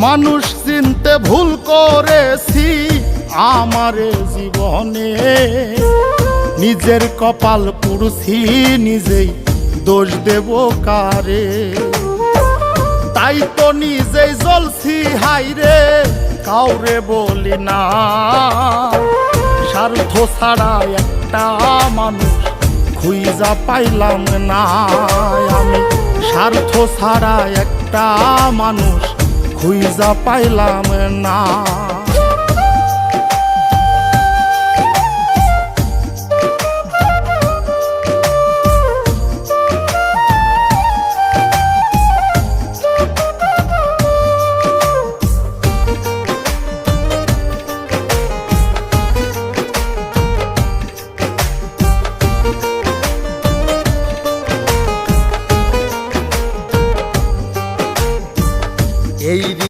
মানুষ চিনতে ভুল করেছি আমারে জীবনে, নিজের কপাল পুড়ছি নিজেই দোষ দেব কারে। তাই তো নিজেই জ্বলছি হাইরে কাউরে বলি না, স্বার্থ ছাড়া একটা মানুষ খুঁজা পাইলাম না। আমি স্বার্থ ছাড়া একটা মানুষ খুঁজা পাইলাম না।